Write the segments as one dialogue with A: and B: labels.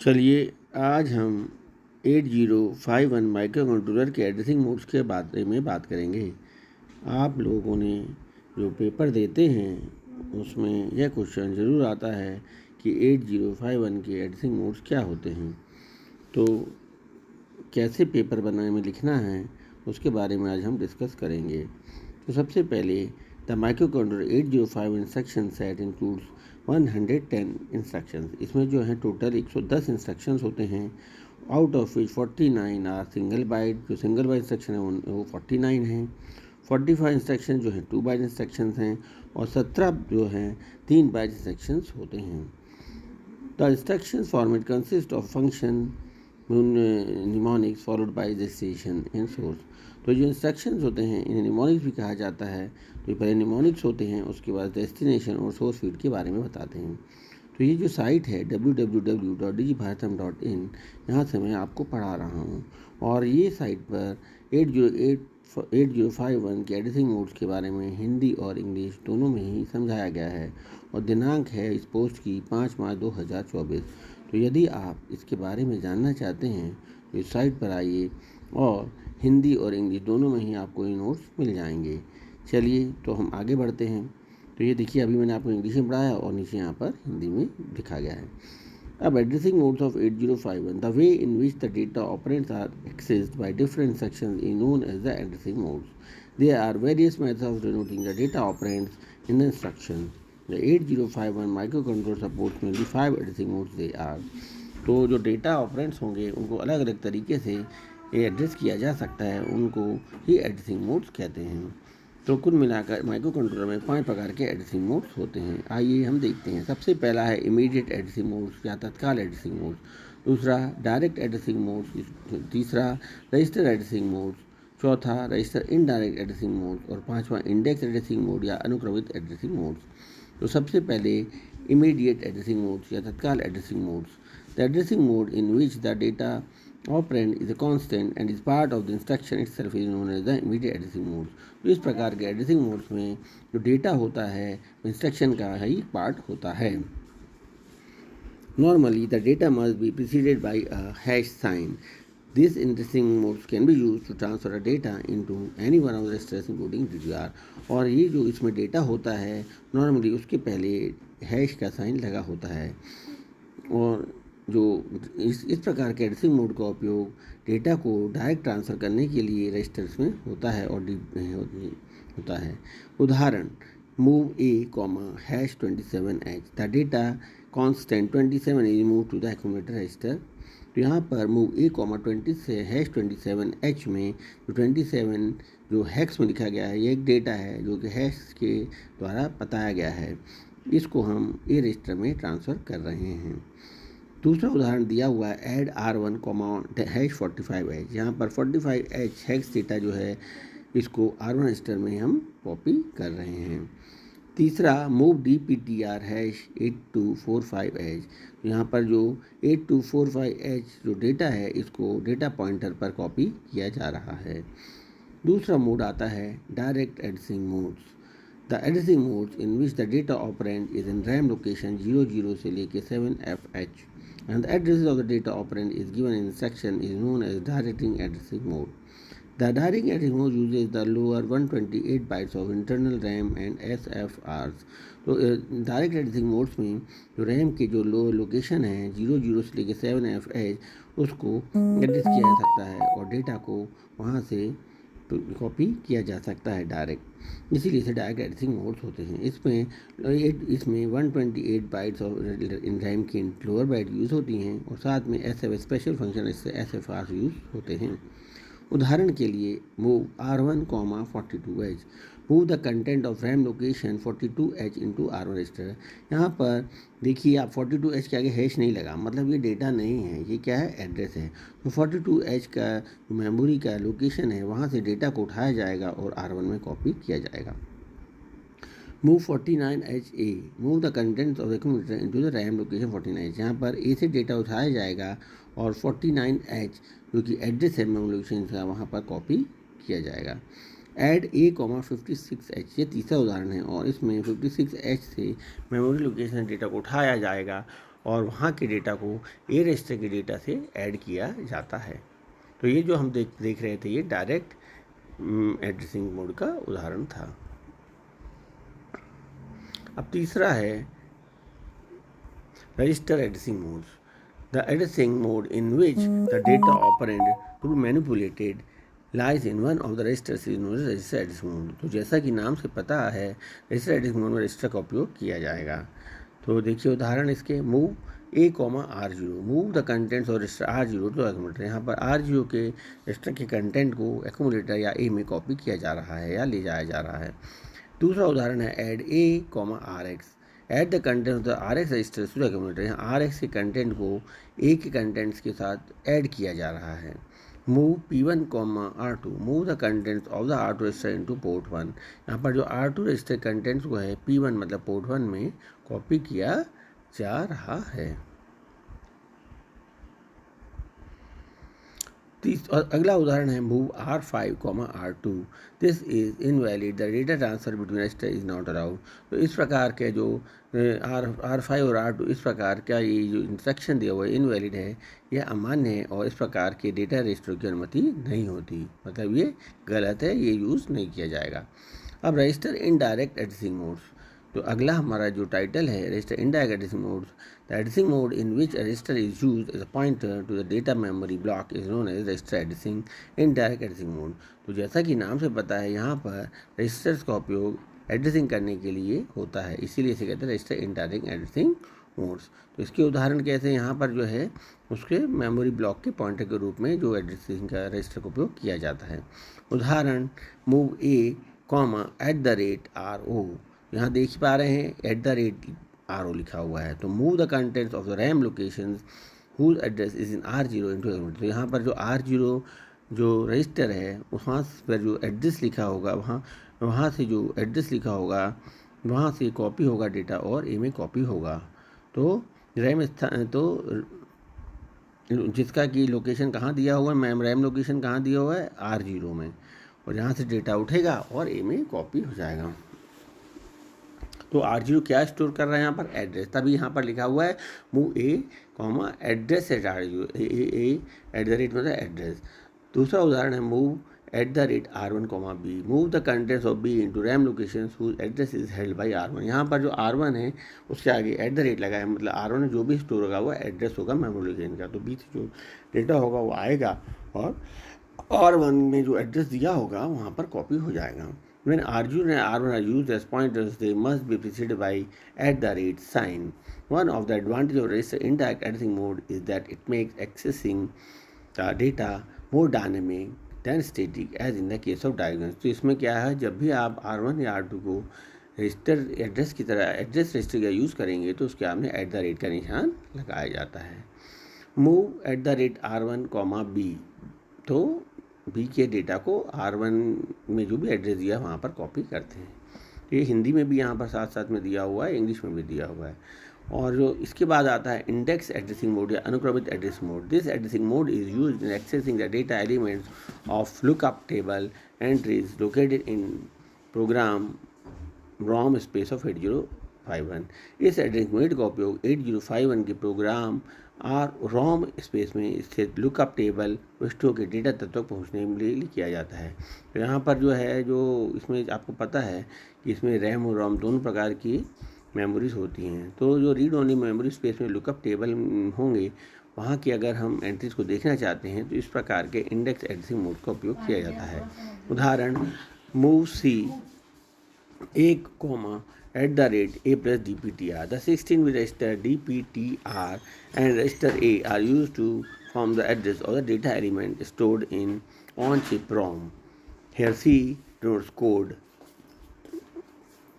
A: चलिए आज हम 8051 माइक्रो कंट्रोलर के एड्रेसिंग मोड्स के बारे में बात करेंगे। आप लोगों ने जो पेपर देते हैं उसमें यह क्वेश्चन ज़रूर आता है कि 8051 के एड्रेसिंग मोड्स क्या होते हैं। तो कैसे पेपर बनाने में लिखना है उसके बारे में आज हम डिस्कस करेंगे। तो सबसे पहले the microcontroller 805 instruction set includes 110 instructions. इसमें जो है टोटल 110 इंस्ट्रक्शंस होते हैं। Out of which 49 are single byte, जो सिंगल बाइट इंस्ट्रक्शन है वो 49 हैं। 45 इंस्ट्रक्शन जो हैं 2 बाइट इंस्ट्रक्शंस हैं और 17 जो हैं 3 बाइट इंस्ट्रक्शंस होते हैं। The instruction format consist of function mnemonics followed by destination and source. तो जो इंस्ट्रक्शंस होते हैं इन्हें निमोनिक्स भी कहा जाता है। तो पहले निमोनिक्स होते हैं, उसके बाद डेस्टिनेशन और सोर्स फीड के बारे में बताते हैं। तो ये जो साइट है www.digibharatam.in, यहाँ से मैं आपको पढ़ा रहा हूँ और ये साइट पर 8051 के एड्रेसिंग मोड्स के बारे में हिंदी और इंग्लिश दोनों में ही समझाया गया है और दिनांक है इस पोस्ट की 5 मार्च 2024। तो यदि आप इसके बारे में जानना चाहते हैं तो इस साइट पर आइए और हिंदी और इंग्लिश दोनों में ही आपको ये नोट्स मिल जाएंगे। चलिए तो हम आगे बढ़ते हैं। तो ये देखिए अभी मैंने आपको इंग्लिश में पढ़ाया और नीचे यहाँ पर हिंदी में लिखा गया है। अब addressing modes of 8051, the way in which the data operands are accessed by different sections is known as the addressing modes. There are various methods of denoting the data operands in the instruction. The 8051 microcontroller supports mainly 5 addressing modes they are। तो जो data operands होंगे उनको अलग अलग तरीके से address किया जा सकता है, उनको ही एड्रेसिंग मोड्स कहते हैं। तो कुल मिलाकर माइक्रो कंट्रोलर में 5 प्रकार के एड्रेसिंग मोड्स होते हैं। आइए हम देखते हैं। सबसे पहला है इमीडिएट एड्रेसिंग मोड्स या तत्काल एड्रेसिंग मोड्स, दूसरा डायरेक्ट एड्रेसिंग मोड्स, तीसरा रजिस्टर एड्रेसिंग मोड्स, चौथा रजिस्टर इनडायरेक्ट एड्रेसिंग मोड्स और पांचवा इंडेक्स एड्रेसिंग मोड या अनुक्रमित एड्रेसिंग मोड्स। तो सबसे पहले इमीडिएट एड्रेसिंग मोड्स या तत्काल addressing modes. The addressing mode in which the data operand is a constant and is part of the instruction itself is known as the immediate addressing mode. तो इस प्रकार के addressing modes में जो data होता है इंस्ट्रक्शन का ही part होता है। Normally, the data must be preceded by a hash sign. These addressing modes can be used to transfer the data into any one of the registers including DDR। और ये जो इसमें data होता है normally उसके पहले हैश का sign लगा होता है और जो इस प्रकार के एड्रेसिंग मोड का उपयोग डेटा को डायरेक्ट ट्रांसफ़र करने के लिए रजिस्टर्स में होता है और होता है। उदाहरण move A hash 27H, the data constant 27 is move to the accumulator register. तो यहाँ पर मूव ए 20 से हैश 27H में जो 27 जो हैक्स में लिखा गया है ये एक डेटा है जो कि हैश के द्वारा बताया गया है, इसको हम ए रजिस्टर में ट्रांसफ़र कर रहे हैं। दूसरा उदाहरण दिया हुआ है ऐड R1 हैश 45H। यहाँ पर 45H हैक्स डेटा जो है इसको R1 रजिस्टर में हम कॉपी कर रहे हैं। तीसरा मूव DPTR हैश 8245H। यहाँ पर जो 8245H जो डेटा है इसको डेटा पॉइंटर पर कॉपी किया जा रहा है। दूसरा मोड आता है direct addressing modes. The addressing modes in which the data operand is in RAM location 00 से लेके 7FH and the address of the data operand is given in section is known as directing addressing mode। The directing addressing mode uses the lower 128 bytes of internal RAM and SFRs। तो direct addressing modes में जो RAM के जो location है 00 से लेकर 7FH उसको address किया जा सकता है और डेटा को वहाँ से कॉपी किया जा सकता है डायरेक्ट, इसीलिए इसे डायरेक्ट एड्रेसिंग मोड्स होते हैं। इसमें 128 बाइट्स ऑफ इन रैम की लोअर बाइट यूज़ होती हैं और साथ में SF स्पेशल फंक्शन इससे SFR यूज़ होते हैं। उदाहरण के लिए move R1 42H, move the content of RAM location 42H into R1 register. यहाँ पर देखिए आप 42H के आगे हैश नहीं लगा, मतलब ये डेटा नहीं है, ये क्या है एड्रेस है। तो 42H का मेमोरी का लोकेशन है वहाँ से डेटा को उठाया जाएगा और R1 में कॉपी किया जाएगा। Move 49HA, move the contents of the accumulator into the RAM location 49H। यहाँ पर ए से डेटा उठाया जाएगा और 49H जो कि एड्रेस है मेमोरी लोकेशन का वहाँ पर कॉपी किया जाएगा। ऐड A 56H, ये तीसरा उदाहरण है और इसमें 56H से मेमोरी लोकेशन डेटा को उठाया जाएगा और वहाँ के डेटा को ए रजिस्टर के डेटा से ऐड किया जाता है। तो ये जो हम देख रहे थे ये डायरेक्ट एड्रेसिंग मोड का उदाहरण था। अब तीसरा है register addressing mode. The addressing mode in which the data operand to be manipulated lies in one of the registers is known as register addressing mode. तो जैसा कि नाम से पता है रजिस्टर एड्रेसिंग मोड में रजिस्टर का उपयोग किया जाएगा। तो देखिए उदाहरण इसके, move A,R0, move the contents of register R0 to accumulator. यहाँ पर R0 के रजिस्टर के कंटेंट को एक्यूमुलेटर या ए में कॉपी किया जा रहा है या ले जाया जा रहा है। दूसरा उदाहरण है add A,RX, add the content of the RX register to the accumulator. यहाँ RX के कंटेंट को A के कंटेंट्स के साथ ऐड किया जा रहा है। Move P1,R2, move the contents of the R2 register into port 1। यहाँ पर जो R2 रजिस्टर कंटेंट्स को है P1 मतलब पोर्ट 1 में कॉपी किया जा रहा है। और अगला उदाहरण है move R5,R2, this is invalid, the data transfer between register is not allowed. तो इस प्रकार के जो R5 और R2 इस प्रकार का ये जो इंस्ट्रक्शन दिया हुआ है इनवैलिड है, यह अमान्य है और इस प्रकार के डेटा रजिस्टरों की अनुमति नहीं होती, मतलब ये गलत है, ये यूज़ नहीं किया जाएगा। अब रजिस्टर इनडायरेक्ट एड्रेसिंग मोड्स। तो अगला हमारा जो टाइटल है register indirect addressing modes. The addressing mode in which register is used as a pointer to the data memory block is known as register addressing indirect addressing mode. तो जैसा कि नाम से पता है यहाँ पर रजिस्टर्स का उपयोग एड्रेसिंग करने के लिए होता है, इसीलिए इसे कहते हैं रजिस्टर इनडायरेक्ट एड्रेसिंग मोड्स। तो इसके उदाहरण कैसे, यहाँ पर जो है उसके मेमोरी ब्लॉक के पॉइंटर के रूप में जो एड्रेसिंग का रजिस्टर का उपयोग किया जाता है। उदाहरण मूव A,@RO। यहाँ देख पा रहे हैं @RO लिखा हुआ है। तो move the contents of the RAM location whose address is in R0 into accumulator. तो यहाँ पर जो R0 जो रजिस्टर है वहाँ पर जो एड्रेस लिखा होगा वहाँ से जो एड्रेस लिखा होगा वहाँ से कॉपी होगा डेटा और ए में कॉपी होगा। तो रैम स्थान तो जिसका कि लोकेशन कहाँ दिया हुआ है, रैम लोकेशन कहाँ दिया हुआ है R0 में, और यहाँ से डेटा उठेगा और ए में कॉपी हो जाएगा। तो R0 क्या स्टोर कर रहा है यहाँ पर, एड्रेस, तभी यहाँ पर लिखा हुआ है मूव A,एड्रेस एट R0, A@ मतलब एड्रेस। दूसरा उदाहरण है move @R1,B, move the contents of B into RAM location whose address is held by R1। यहाँ पर जो R1 है उसके आगे @ लगा है, मतलब R1 में जो भी स्टोर होगा वो एड्रेस होगा मेमोरी लोकेशन का। तो B से जो डेटा होगा वो आएगा और R1 में जो एड्रेस दिया होगा वहाँ पर कॉपी हो जाएगा। When R0 and R1 are used as pointers, they must be preceded by @ sign. One of the advantages of register indirect addressing mode is that it makes accessing the data more dynamic than static, as in the case of diagrams. तो इसमें क्या है, जब भी आप R1 या R2 को register address की तरह एड्रेस रजिस्टर का यूज़ करेंगे तो उसके सामने @ का निशान लगाया जाता है। मूव @R1,B, तो बी के डेटा को R1 में जो भी एड्रेस दिया है वहाँ पर कॉपी करते हैं। तो ये हिंदी में भी यहाँ पर साथ साथ में दिया हुआ है, इंग्लिश में भी दिया हुआ है। और जो इसके बाद आता है इंडेक्स एड्रेसिंग मोड या अनुक्रमित address mode. This addressing mode is used in accessing the data elements of lookup table entries located in program ROM space of 8051। इस एड्रेसिंग मोड का उपयोग 8051 के प्रोग्राम ROM स्पेस में स्थित लुकअप टेबल वस्तुओं के डेटा तत्व तक पहुँचने के लिए किया जाता है। तो यहाँ पर जो है जो इसमें आपको पता है कि इसमें रैम और रोम दोनों प्रकार की मेमोरीज होती हैं। तो जो रीड ओनली मेमोरी स्पेस में लुकअप टेबल होंगे वहाँ की अगर हम एंट्रीज को देखना चाहते हैं तो इस प्रकार के इंडेक्स एड्रेसिंग मोड का उपयोग किया जाता है। उदाहरण move C @A+DPTR. The 16-bit register DPTR and register A are used to form the address of the data element stored in on-chip ROM. Here C denotes code.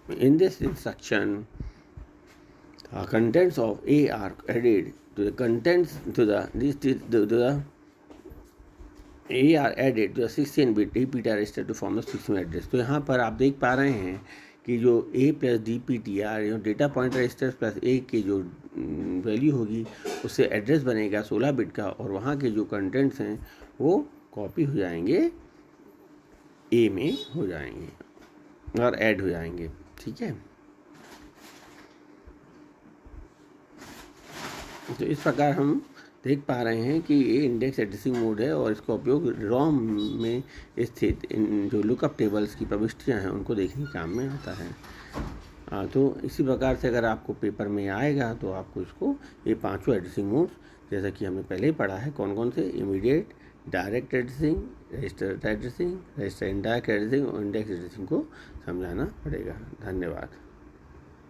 A: In this instruction, contents of A are added to the contents to the A are added to the 16-bit DPTR register to form the 16-bit address. तो यहाँ पर आप देख पा रहे हैं कि जो A+DPTR data point register plus A की जो वैल्यू होगी उससे एड्रेस बनेगा 16 बिट का, और वहाँ के जो कंटेंट्स हैं वो कॉपी हो जाएंगे A में हो जाएंगे और ऐड हो जाएंगे। ठीक है। तो इस प्रकार हम देख पा रहे हैं कि ये इंडेक्स एड्रेसिंग मोड है और इसका उपयोग रोम में स्थित इन जो लुकअप टेबल्स की प्रविष्टियाँ हैं उनको देखने के काम में आता है। तो इसी प्रकार से अगर आपको पेपर में आएगा तो आपको इसको ये पांचों एड्रेसिंग मोड्स जैसा कि हमने पहले ही पढ़ा है कौन कौन से, immediate, direct addressing, register addressing, register indirect addressing और इंडेक्स एड्रेसिंग को समझाना पड़ेगा। धन्यवाद।